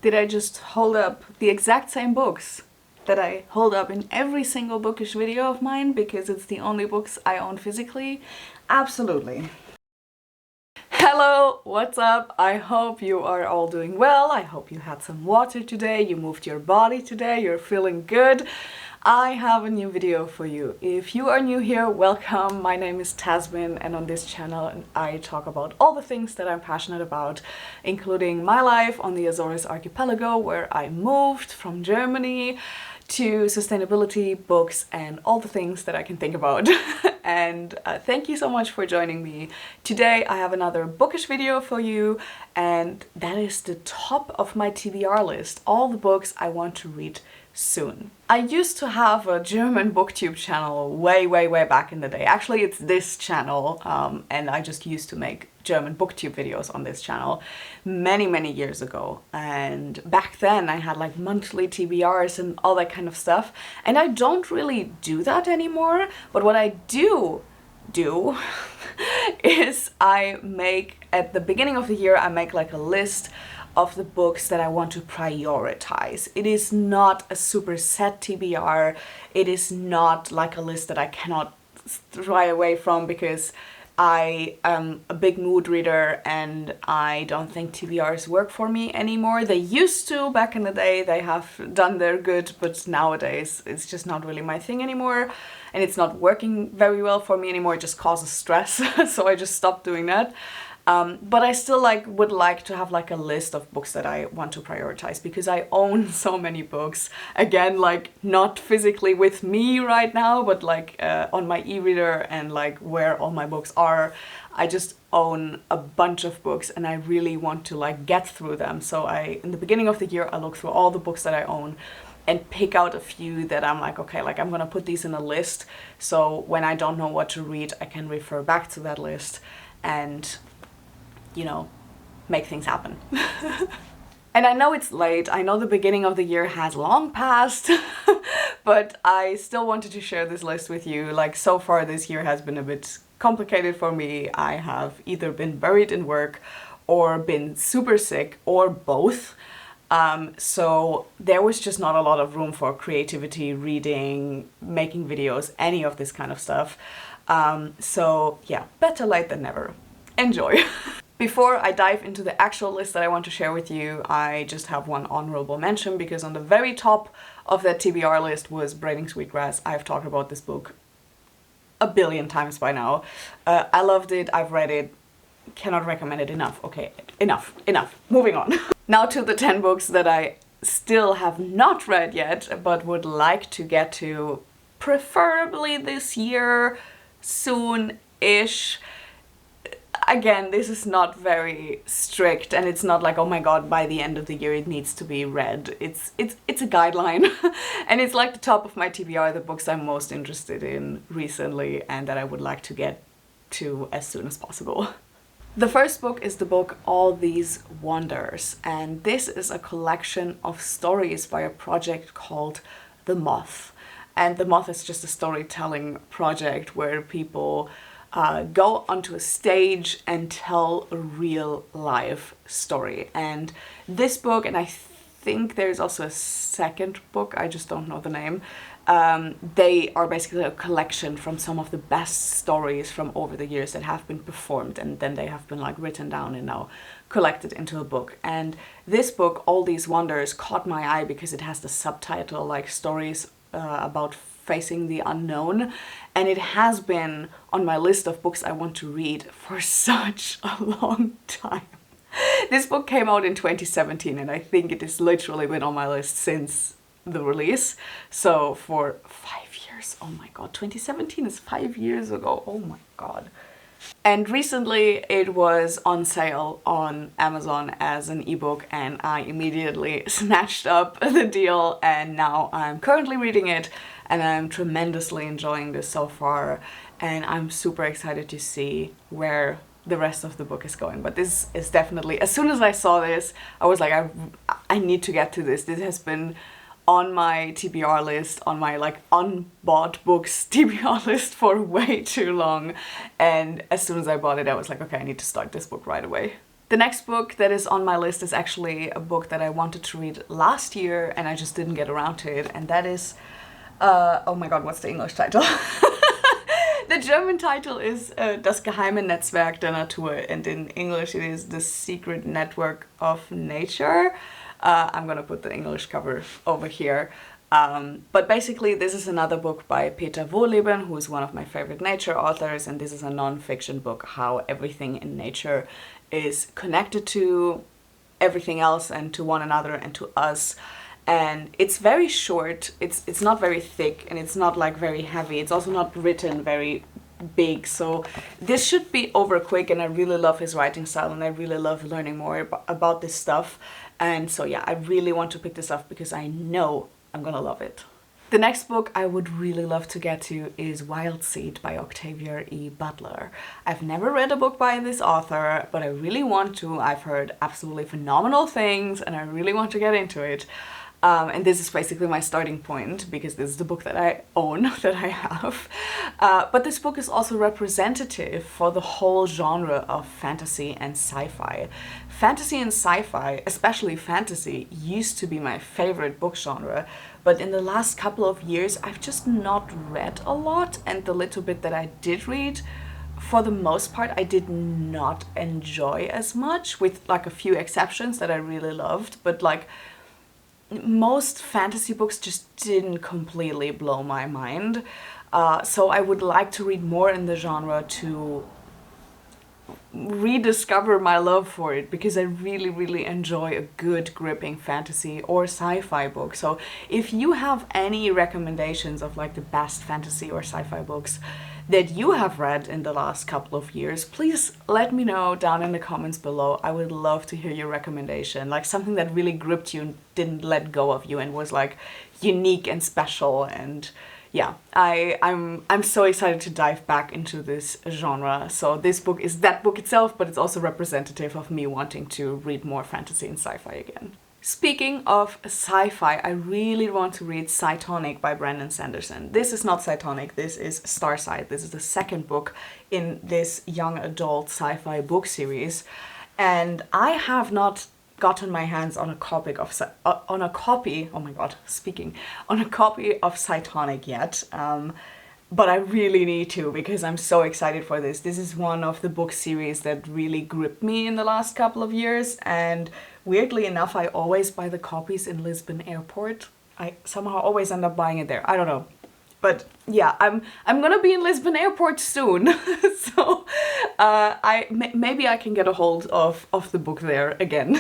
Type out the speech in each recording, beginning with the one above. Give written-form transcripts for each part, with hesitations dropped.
Did I just hold up the exact same books that I hold up in every single bookish video of mine because it's the only books I own physically? Absolutely. Hello, what's up? I hope you are all doing well. I hope you had some water today, you moved your body today, you're feeling good. I have a new video for you. If you are new here, welcome. My name is Tasmin, and on this channel I talk about all the things that I'm passionate about, including my life on the Azores archipelago, where I moved from Germany, to sustainability, books, and all the things that I can think about. And thank you so much for joining me. Today I have another bookish video for you, and that is the top of my TBR list, all the books I want to read soon. I used to have a German booktube channel way back in the day. Actually, it's this channel, and I just used to make German booktube videos on this channel many years ago. And back then I had like monthly TBRs and all that kind of stuff, and I don't really do that anymore. But what I do is I make, at the beginning of the year, I make like a list of the books that I want to prioritize. It is not a super set TBR. It is not like a list that I cannot stray away from because I am a big mood reader and I don't think TBRs work for me anymore. They used to back in the day. They have done their good, but nowadays it's just not really my thing anymore, and it's not working very well for me anymore. It just causes stress, so I just stopped doing that. But I still would like to have like a list of books that I want to prioritize because I own so many books. Again, like not physically with me right now, but like on my e-reader and like where all my books are. I just own a bunch of books and I really want to like get through them. So in the beginning of the year, I look through all the books that I own and pick out a few that I'm like, okay, like I'm gonna put these in a list. So when I don't know what to read, I can refer back to that list and, you know, make things happen. And I know it's late, I know the beginning of the year has long passed, but I still wanted to share this list with you. Like, so far this year has been a bit complicated for me. I have either been buried in work or been super sick or both. So there was just not a lot of room for creativity, reading, making videos, any of this kind of stuff. So yeah, better late than never. Enjoy. Before I dive into the actual list that I want to share with you, I just have one honorable mention because on the very top of that TBR list was Braiding Sweetgrass. I've talked about this book a billion times by now. I loved it, I've read it, cannot recommend it enough. Okay, enough. Moving on. Now to the 10 books that I still have not read yet, but would like to get to, preferably this year, soon-ish. Again, this is not very strict, and it's not like, oh my god, by the end of the year it needs to be read. It's a guideline, and it's like the top of my TBR, the books I'm most interested in recently and that I would like to get to as soon as possible. The first book is the book All These Wonders, and this is a collection of stories by a project called The Moth. And The Moth is just a storytelling project where people go onto a stage and tell a real life story. And this book, and I think there's also a second book, I just don't know the name, they are basically a collection from some of the best stories from over the years that have been performed, and then they have been like written down and now collected into a book. And this book, All These Wonders, caught my eye because it has the subtitle like Stories about Facing the Unknown, and it has been on my list of books I want to read for such a long time. This book came out in 2017 and I think it has literally been on my list since the release. So for 5 years, oh my god, 2017 is 5 years ago, oh my god. And recently it was on sale on Amazon as an ebook and I immediately snatched up the deal, and now I'm currently reading it and I'm tremendously enjoying this so far, and I'm super excited to see where the rest of the book is going. But this is definitely, as soon as I saw this, I was like, I need to get to this. This has been on my TBR list, on my like unbought books TBR list for way too long, and as soon as I bought it I was like, okay, I need to start this book right away. The next book that is on my list is actually a book that I wanted to read last year and I just didn't get around to it, and that is, oh my god, what's the English title? The German title is Das geheime Netzwerk der Natur, and in English it is The Secret Network of Nature. I'm gonna put the English cover over here. But basically this is another book by Peter Wohlleben, who is one of my favorite nature authors, and this is a non-fiction book, how everything in nature is connected to everything else and to one another and to us. And it's very short, it's not very thick, and it's not like very heavy. It's also not written very big, so this should be over quick, and I really love his writing style and I really love learning more about this stuff. And so yeah, I really want to pick this up because I know I'm gonna love it. The next book I would really love to get to is Wild Seed by Octavia E. Butler. I've never read a book by this author, but I really want to. I've heard absolutely phenomenal things and I really want to get into it. And this is basically my starting point because this is the book that I own, that I have. But this book is also representative for the whole genre of fantasy and sci-fi. Fantasy and sci-fi, especially fantasy, used to be my favorite book genre, but in the last couple of years I've just not read a lot, and the little bit that I did read, for the most part, I did not enjoy as much, with like a few exceptions that I really loved, but like most fantasy books just didn't completely blow my mind. So I would like to read more in the genre to rediscover my love for it, because I really, really enjoy a good gripping fantasy or sci-fi book. So if you have any recommendations of like the best fantasy or sci-fi books that you have read in the last couple of years, please let me know down in the comments below. I would love to hear your recommendation, like something that really gripped you and didn't let go of you and was like unique and special. And yeah, I'm so excited to dive back into this genre. So this book is that book itself, but it's also representative of me wanting to read more fantasy and sci-fi again. Speaking of sci-fi, I really want to read Cytonic by Brandon Sanderson. This is not Cytonic, this is Starsight. This is the second book in this young adult sci-fi book series. And I have not gotten my hands on a copy of Cytonic yet. But I really need to, because I'm so excited for this. This is one of the book series that really gripped me in the last couple of years, and weirdly enough, I always buy the copies in Lisbon Airport. I somehow always end up buying it there. I don't know. But yeah, I'm gonna be in Lisbon Airport soon, so maybe I can get a hold of the book there again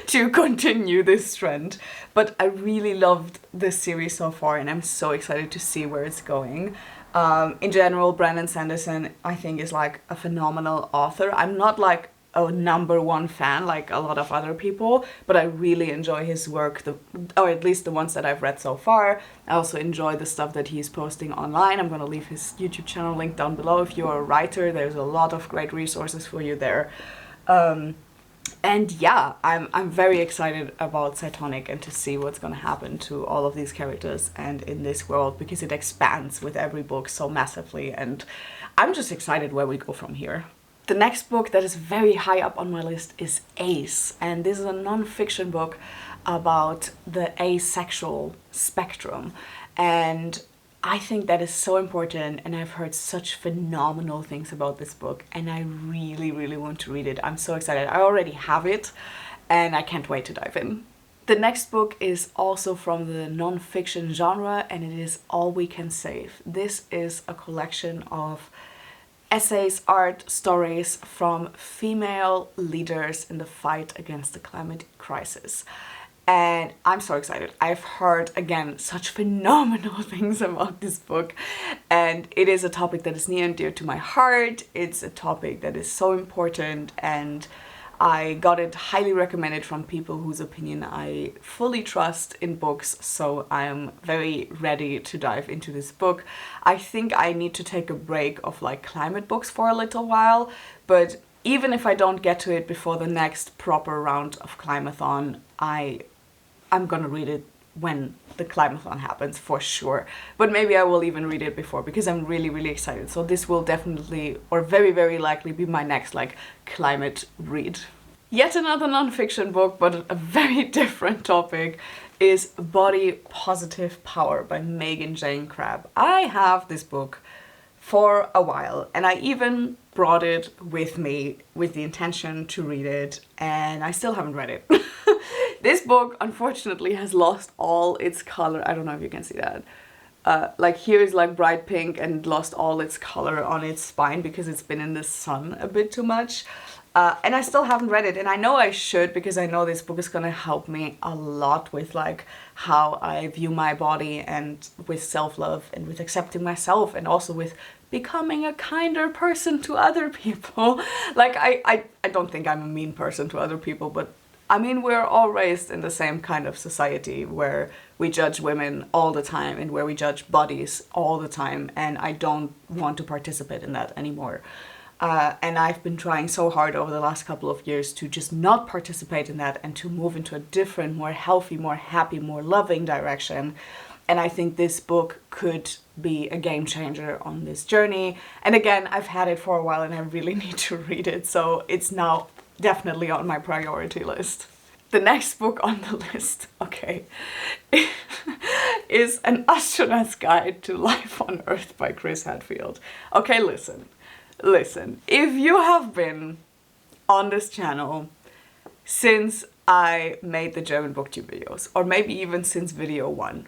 to continue this trend. But I really loved this series so far, and I'm so excited to see where it's going. In general, Brandon Sanderson, I think, is like a phenomenal author. I'm not like a #1 fan like a lot of other people, but I really enjoy his work, or at least the ones that I've read so far. I also enjoy the stuff that he's posting online. I'm gonna leave his YouTube channel link down below. If you're a writer, there's a lot of great resources for you there. And yeah, I'm very excited about Cytonic and to see what's gonna happen to all of these characters and in this world, because it expands with every book so massively, and I'm just excited where we go from here. The next book that is very high up on my list is Ace, and this is a non-fiction book about the asexual spectrum, and I think that is so important, and I've heard such phenomenal things about this book, and I really, really want to read it. I'm so excited. I already have it, and I can't wait to dive in. The next book is also from the non-fiction genre, and it is All We Can Save. This is a collection of essays, art, stories from female leaders in the fight against the climate crisis. And I'm so excited. I've heard, again, such phenomenal things about this book, and it is a topic that is near and dear to my heart. It's a topic that is so important, and I got it highly recommended from people whose opinion I fully trust in books, so I'm very ready to dive into this book. I think I need to take a break of like climate books for a little while, but even if I don't get to it before the next proper round of Climathon, I'm gonna read it when the Climathon happens for sure. But maybe I will even read it before, because I'm really, really excited. So this will definitely, or very, very likely, be my next like climate read. Yet another non-fiction book, but a very different topic, is Body Positive Power by Megan Jane Crabb. I have this book for a while, and I even brought it with me with the intention to read it, and I still haven't read it. This book, unfortunately, has lost all its color. I don't know if you can see that. Like here is like bright pink and lost all its color on its spine because it's been in the sun a bit too much. And I still haven't read it, and I know I should because I know this book is gonna help me a lot with like how I view my body and with self-love and with accepting myself and also with becoming a kinder person to other people. Like I don't think I'm a mean person to other people, but I mean, we're all raised in the same kind of society where we judge women all the time and where we judge bodies all the time, and I don't want to participate in that anymore. And I've been trying so hard over the last couple of years to just not participate in that and to move into a different, more healthy, more happy, more loving direction. And I think this book could be a game changer on this journey. And again, I've had it for a while and I really need to read it. So it's now definitely on my priority list. The next book on the list, okay, is An Astronaut's Guide to Life on Earth by Chris Hadfield. Okay, listen, if you have been on this channel since I made the German booktube videos, or maybe even since video 1,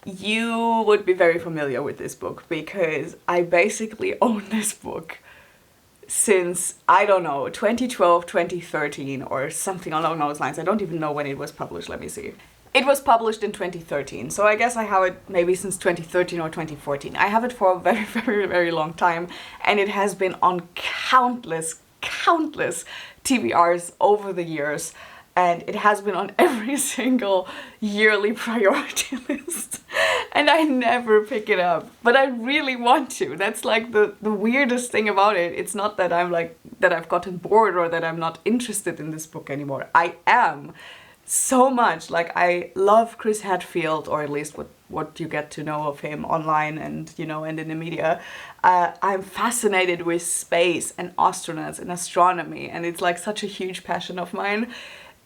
you would be very familiar with this book because I basically own this book since, I don't know, 2012, 2013 or something along those lines. I don't even know when it was published, let me see. It was published in 2013, so I guess I have it maybe since 2013 or 2014. I have it for a very, very, very long time, and it has been on countless TBRs over the years, and it has been on every single yearly priority list, and I never pick it up, but I really want to. That's like the weirdest thing about it. It's not that I'm like, that I've gotten bored or that I'm not interested in this book anymore. I am. So much. Like, I love Chris Hadfield, or at least what you get to know of him online and, you know, and in the media. I'm fascinated with space and astronauts and astronomy, and it's like such a huge passion of mine.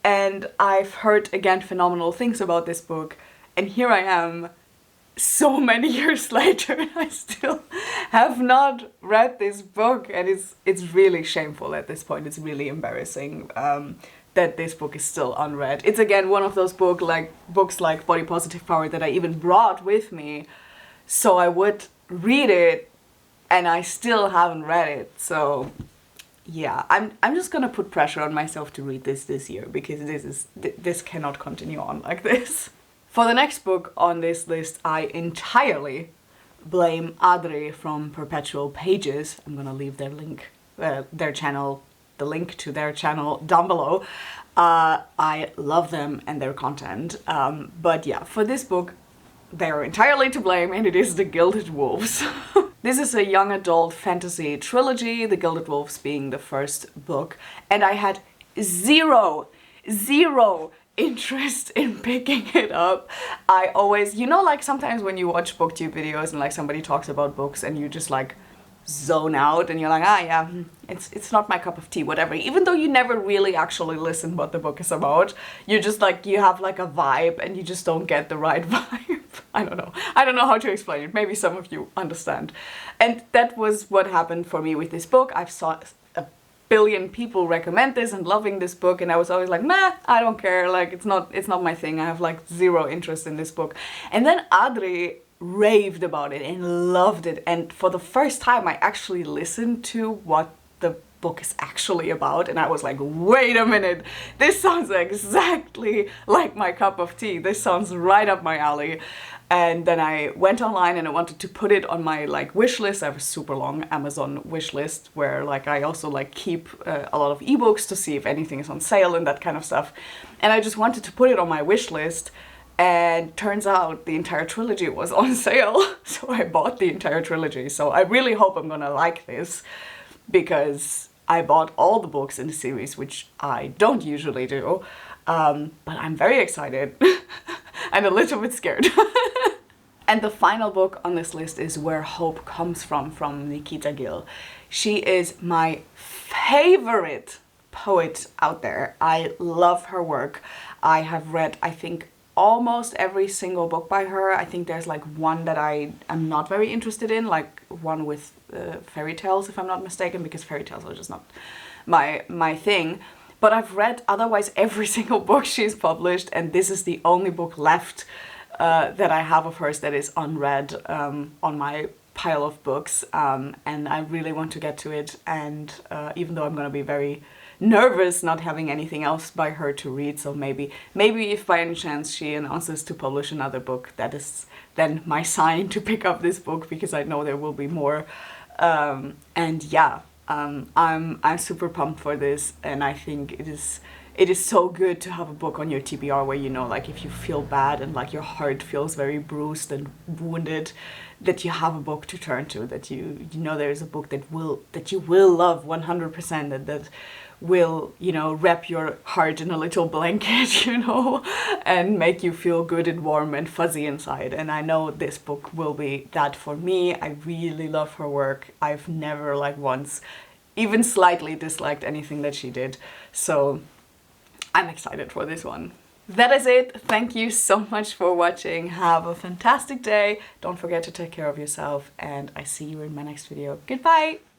And I've heard, again, phenomenal things about this book, and here I am so many years later and I still have not read this book, and it's really shameful at this point. It's really embarrassing that this book is still unread. It's again one of those books like Body Positive Power that I even brought with me so I would read it, and I still haven't read it. So yeah, I'm just gonna put pressure on myself to read this year because this cannot continue on like this. For the next book on this list, I entirely blame Adri from Perpetual Pages. I'm gonna leave their link, their channel, the link to their channel down below. I love them and their content, but yeah, for this book they're entirely to blame, and it is The Gilded Wolves. This is a young adult fantasy trilogy, The Gilded Wolves being the first book, and I had zero interest in picking it up. I always, you know, like sometimes when you watch booktube videos and like somebody talks about books and you just like zone out and you're like, ah yeah, it's not my cup of tea, whatever, even though you never really actually listen what the book is about. You just like, you have like a vibe and you just don't get the right vibe. I don't know how to explain it. Maybe some of you understand. And that was what happened for me with this book. I've saw a billion people recommend this and loving this book, and I was always like, meh, I don't care, like it's not my thing. I have like zero interest in this book. And then Adri raved about it and loved it, and for the first time I actually listened to what the book is actually about, and I was like, wait a minute, this sounds exactly like my cup of tea. This sounds right up my alley. And then I went online and I wanted to put it on my like wish list. I have a super long Amazon wish list where like I also like keep a lot of ebooks to see if anything is on sale and that kind of stuff. And I just wanted to put it on my wish list, and turns out the entire trilogy was on sale. So I bought the entire trilogy. So I really hope I'm gonna like this, because I bought all the books in the series, which I don't usually do. But I'm very excited and a little bit scared. And the final book on this list is Where Hope Comes From Nikita Gill. She is my favorite poet out there. I love her work. I have read, I think, almost every single book by her. I think there's like one that I am not very interested in, like one with fairy tales, if I'm not mistaken, because fairy tales are just not my thing. But I've read otherwise every single book she's published, and this is the only book left that I have of hers that is unread on my pile of books, and I really want to get to it. And even though I'm gonna be very nervous not having anything else by her to read, so maybe if by any chance she announces to publish another book, that is then my sign to pick up this book, because I know there will be more. And yeah, I'm super pumped for this, and I think it is so good to have a book on your TBR where, you know, like if you feel bad and like your heart feels very bruised and wounded, that you have a book to turn to, that you know there's a book that you will love 100%, and that will, you know, wrap your heart in a little blanket, you know, and make you feel good and warm and fuzzy inside. And I know this book will be that for me. I really love her work. I've never like once even slightly disliked anything that she did. So I'm excited for this one. That is it. Thank you so much for watching. Have a fantastic day. Don't forget to take care of yourself, and I see you in my next video. Goodbye!